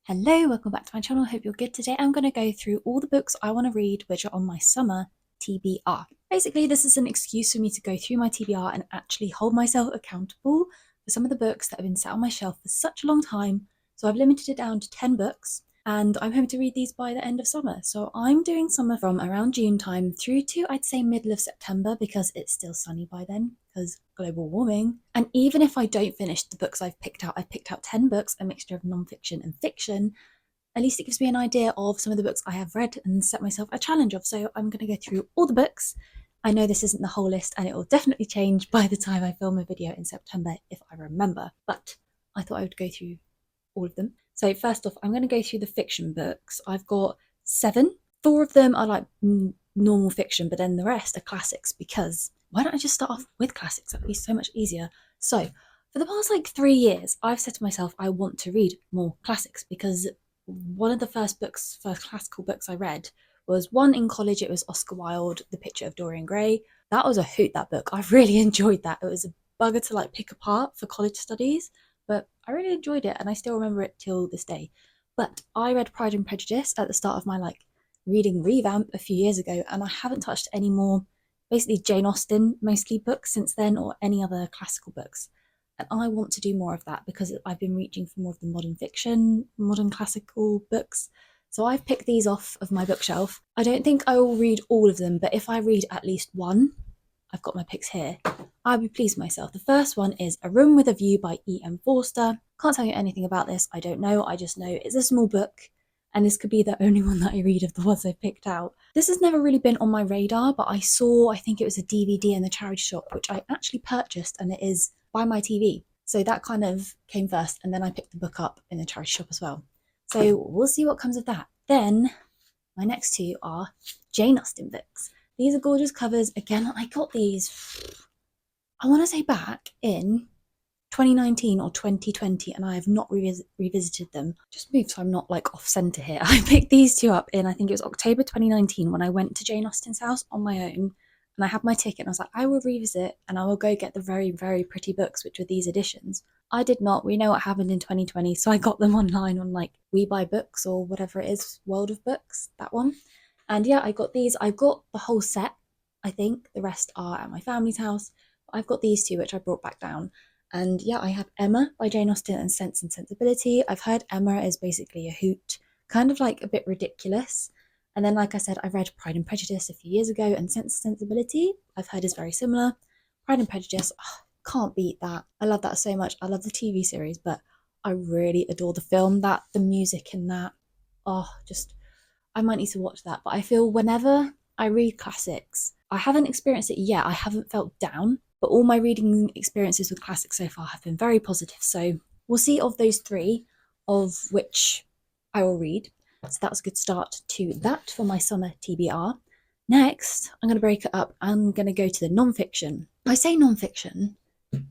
Hello, welcome back to my channel. Hope you're good. Today I'm going to go through all the books I want to read which are on my summer TBR. Basically, this is an excuse for me to go through my TBR and actually hold myself accountable for some of the books that have been sat on my shelf for such a long time. So I've limited it down to 10 books and I'm hoping to read these by the end of summer. So I'm doing summer from around June time through to, I'd say, middle of September, because it's still sunny by then because global warming. And even if I don't finish the books I've picked out 10 books, a mixture of non-fiction and fiction. At least it gives me an idea of some of the books I have read and set myself a challenge of. So I'm going to go through all the books. I know this isn't the whole list and it will definitely change by the time I film a video in September if I remember, but I thought I would go through all of them. So first off, I'm going to go through the fiction books. I've got 7. 4 of them are like normal fiction, but then the rest are classics, because why don't I just start off with classics? That'd be so much easier. So for the past 3 years, I've said to myself, I want to read more classics, because one of the first classical books I read was one in college. It was Oscar Wilde, The Picture of Dorian Gray. That was a hoot, that book. I really enjoyed that. It was a bugger to pick apart for college studies, but I really enjoyed it and I still remember it till this day. But I read Pride and Prejudice at the start of my reading revamp a few years ago, and I haven't touched any more basically Jane Austen mostly books since then, or any other classical books. And I want to do more of that because I've been reaching for more of the modern fiction, modern classical books. So I've picked these off of my bookshelf. I don't think I will read all of them, but if I read at least one, I've got my picks here, I'll be pleased with myself. The first one is A Room with a View by E.M. Forster. Can't tell you anything about this. I don't know. I just know it's a small book, and this could be the only one that I read of the ones I've picked out. This has never really been on my radar, but I think it was a DVD in the charity shop, which I actually purchased, and it is by my TV. So that kind of came first, and then I picked the book up in the charity shop as well. So we'll see what comes of that. Then my next 2 are Jane Austen books. These are gorgeous covers. Again, I got these, I want to say back in 2019 or 2020, and I have not revisited them. Just move so I'm not off centre here. I picked these 2 up in, I think it was October 2019, when I went to Jane Austen's house on my own, and I had my ticket and I was like, I will revisit and I will go get the very, very pretty books, which were these editions. I did not. We know what happened in 2020, so I got them online on We Buy Books or whatever it is, World of Books, that one. And yeah, I got these. I've got the whole set, I think. The rest are at my family's house. But I've got these 2, which I brought back down. And yeah, I have Emma by Jane Austen and Sense and Sensibility. I've heard Emma is basically a hoot, kind of a bit ridiculous. And then, like I said, I read Pride and Prejudice a few years ago, and Sense and Sensibility I've heard is very similar. Pride and Prejudice, can't beat that. I love that so much. I love the TV series, but I really adore the film, the music in that. I might need to watch that. But I feel whenever I read classics, I haven't experienced it yet. I haven't felt down, but all my reading experiences with classics so far have been very positive. So we'll see of those 3 of which I will read. So that's a good start to that for my summer TBR. Next, I'm going to break it up. I'm going to go to the non-fiction. I say non-fiction,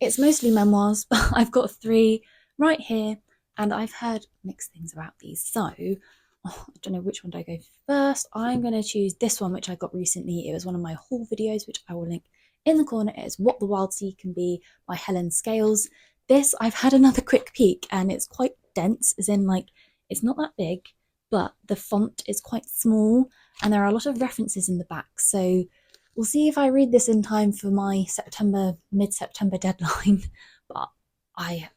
it's mostly memoirs, but I've got 3 right here, and I've heard mixed things about these. So I don't know which one do I go first. I'm going to choose this one, which I got recently. It was one of my haul videos, which I will link in the corner. It is What the Wild Sea Can Be by Helen Scales. This, I've had another quick peek, and it's quite dense, as in it's not that big, but the font is quite small and there are a lot of references in the back. So we'll see if I read this in time for my mid-September deadline. But I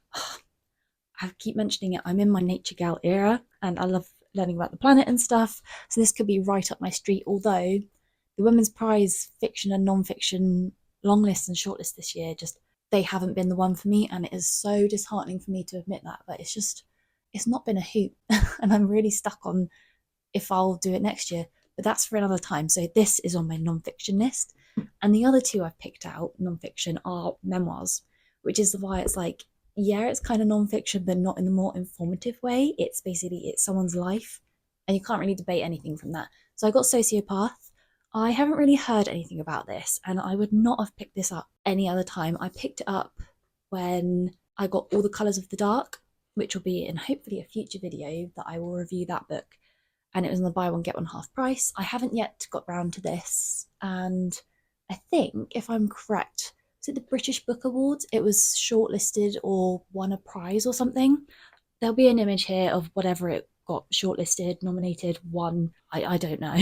keep mentioning it, I'm in my nature gal era and I love learning about the planet and stuff. So this could be right up my street, although the Women's Prize fiction and non-fiction long list and shortlist this year, they haven't been the one for me, and it is so disheartening for me to admit that, but it's not been a hoot. And I'm really stuck on if I'll do it next year, but that's for another time. So this is on my non-fiction list, and the other 2 I've picked out non-fiction are memoirs, which is why it's it's kind of non-fiction, but not in the more informative way. It's someone's life, and you can't really debate anything from that. So I got Sociopath. I haven't really heard anything about this, and I would not have picked this up any other time. I picked it up when I got All the Colours of the Dark, which will be in hopefully a future video that I will review that book, and it was on the buy one get one half price. I haven't yet got round to this, and I think, if I'm correct, was it the British Book Awards? It was shortlisted or won a prize or something. There'll be an image here of whatever it got shortlisted, nominated, won. I don't know.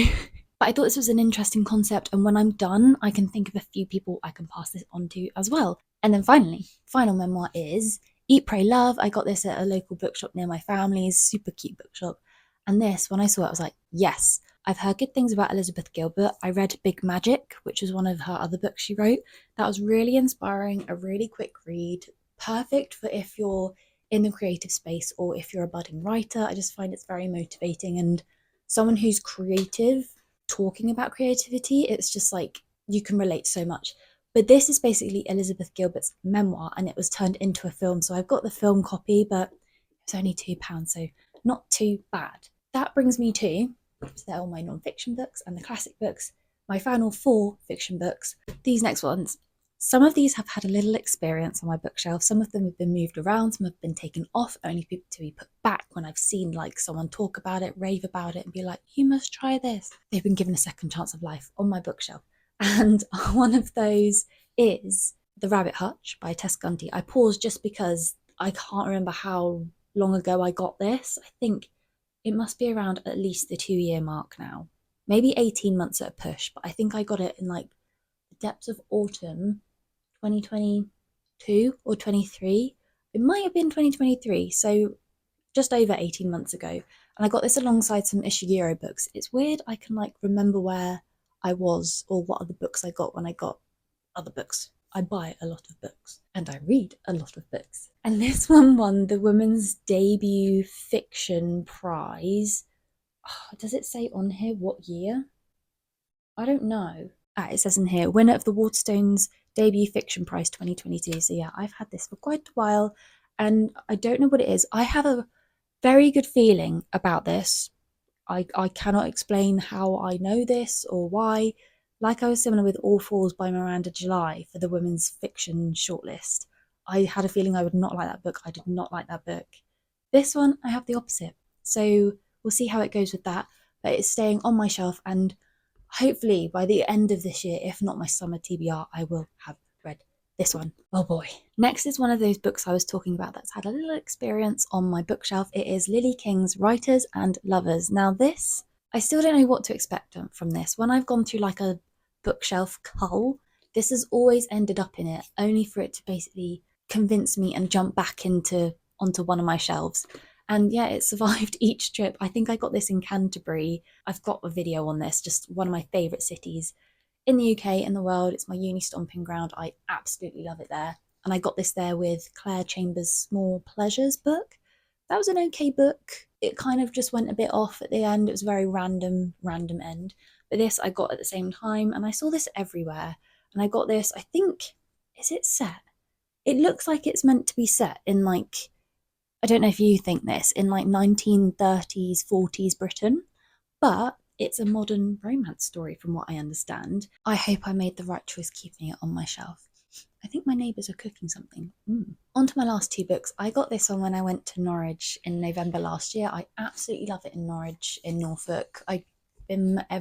But I thought this was an interesting concept, and when I'm done, I can think of a few people I can pass this on to as well. And then finally, final memoir is Eat, Pray, Love. I got this at a local bookshop near my family's, super cute bookshop. And this, when I saw it, I was like, yes, I've heard good things about Elizabeth Gilbert. I read Big Magic, which was one of her other books she wrote. That was really inspiring, a really quick read, perfect for if you're in the creative space or if you're a budding writer. I just find it's very motivating, and someone who's creative talking about creativity, it's just like you can relate so much. But this is basically Elizabeth Gilbert's memoir, and it was turned into a film. So I've got the film copy, but it's only £2, so not too bad. That brings me to, so they're all my non-fiction books and the classic books, my final 4 fiction books. These next ones, some of these have had a little experience on my bookshelf. Some of them have been moved around, some have been taken off, only to be put back when I've seen like someone talk about it, rave about it, and be like, you must try this. They've been given a second chance of life on my bookshelf. And one of those is The Rabbit Hutch by Tess Gunty. I paused just because I can't remember how long ago I got this. I think it must be around at least the 2-year mark now. Maybe 18 months at a push, but I think I got it in like the depths of autumn 2022 or 23. It might have been 2023, so just over 18 months ago. And I got this alongside some Ishiguro books. It's weird, I can like remember where I was or what other books I got when I got other books. I buy a lot of books and I read a lot of books. And this one won the Women's Debut Fiction Prize. Oh, does it say on here what year? I don't know. It says in here, winner of the Waterstones Debut Fiction Prize 2022. So yeah, I've had this for quite a while and I don't know what it is. I have a very good feeling about this. I cannot explain how I know this or why. Like I was similar with All Falls by Miranda July for the women's fiction shortlist. I had a feeling I would not like that book. I did not like that book. This one, I have the opposite. So we'll see how it goes with that. But it's staying on my shelf, and hopefully by the end of this year, if not my summer TBR, I will have read this one. Oh boy. Next is one of those books I was talking about that's had a little experience on my bookshelf. It is Lily King's Writers and Lovers. Now this, I still don't know what to expect from this. When I've gone through like a bookshelf cull, this has always ended up in it, only for it to basically convince me and jump back onto one of my shelves. And yeah, it survived each trip. I think I got this in Canterbury. I've got a video on this, just one of my favourite cities in the UK, in the world. It's my uni stomping ground. I absolutely love it there. And I got this there with Claire Chambers' Small Pleasures book. That was an okay book. It kind of just went a bit off at the end. It was a very random end. But this I got at the same time, and I saw this everywhere. And I got this, I think, is it set? It looks like it's meant to be set in like, I don't know if you think this, in like 1930s, 40s Britain, but it's a modern romance story from what I understand. I hope I made the right choice keeping it on my shelf. I think my neighbours are cooking something. On to my last 2 books. I got this one when I went to Norwich in November last year. I absolutely love it in Norwich, in Norfolk. I've been I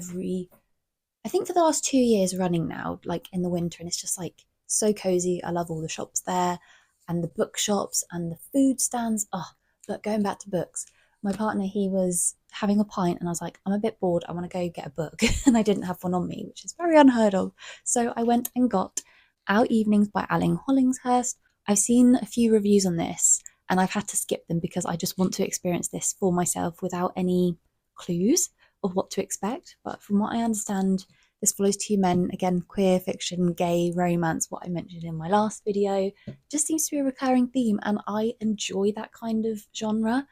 think for the last 2 years running now, like in the winter, and it's just like so cozy. I love all the shops there and the bookshops and the food stands. Oh, but going back to books, my partner, he was having a pint and I was like, I'm a bit bored, I want to go get a book. And I didn't have one on me, which is very unheard of. So I went and got Our Evenings by Alan Hollinghurst. I've seen a few reviews on this and I've had to skip them because I just want to experience this for myself without any clues of what to expect. But from what I understand, this follows 2 men, again, queer fiction, gay, romance, what I mentioned in my last video. Just seems to be a recurring theme and I enjoy that kind of genre.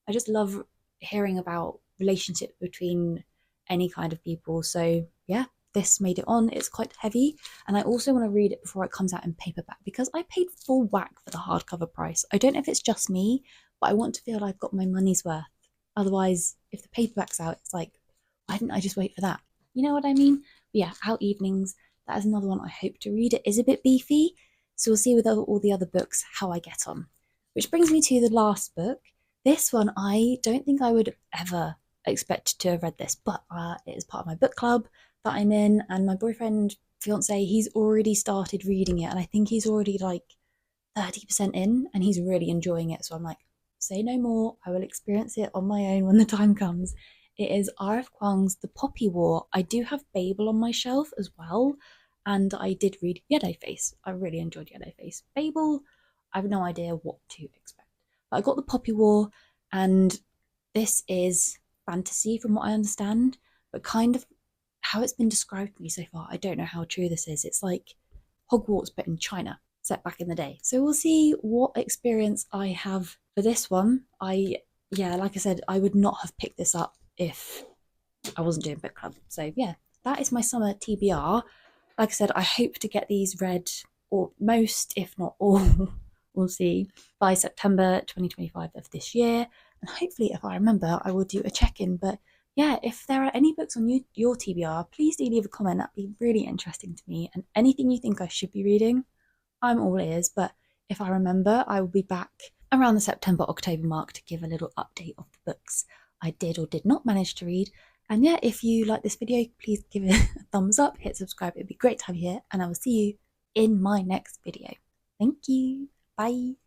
I just love hearing about relationships between any kind of people. So yeah, this made it on. It's quite heavy and I also want to read it before it comes out in paperback because I paid full whack for the hardcover price. I don't know if it's just me, but I want to feel I've got my money's worth. Otherwise, if the paperback's out, it's like, why didn't I just wait for that? You know what I mean? But yeah, Our Evenings, that is another one I hope to read. It is a bit beefy, so we'll see with all the other books how I get on. Which brings me to the last book. This one, I don't think I would ever expect to have read this, but it is part of my book club that I'm in, and my boyfriend, fiance, he's already started reading it, and I think he's already like 30% in, and he's really enjoying it. So I'm like, say no more. I will experience it on my own when the time comes. It is R.F. Kuang's The Poppy War. I do have Babel on my shelf as well, and I did read Yellow Face. I really enjoyed Yellow Face. Babel, I have no idea what to expect. But I got The Poppy War, and this is fantasy from what I understand, but kind of how it's been described to me so far. I don't know how true this is. It's like Hogwarts, but in China, set back in the day. So we'll see what experience I have for this one. Like I said, I would not have picked this up if I wasn't doing book club. So yeah, that is my summer TBR. Like I said, I hope to get these read, or most, if not all, we'll see, by September 2025 of this year. And hopefully, if I remember, I will do a check-in. But yeah, if there are any books on your TBR, please do leave a comment. That'd be really interesting to me. And anything you think I should be reading, I'm all ears. But if I remember, I will be back around the September-October mark to give a little update of the books I did or did not manage to read. And yeah, if you like this video, please give it a thumbs up, hit subscribe. It'd be great to have you here, and I will see you in my next video. Thank you. Bye.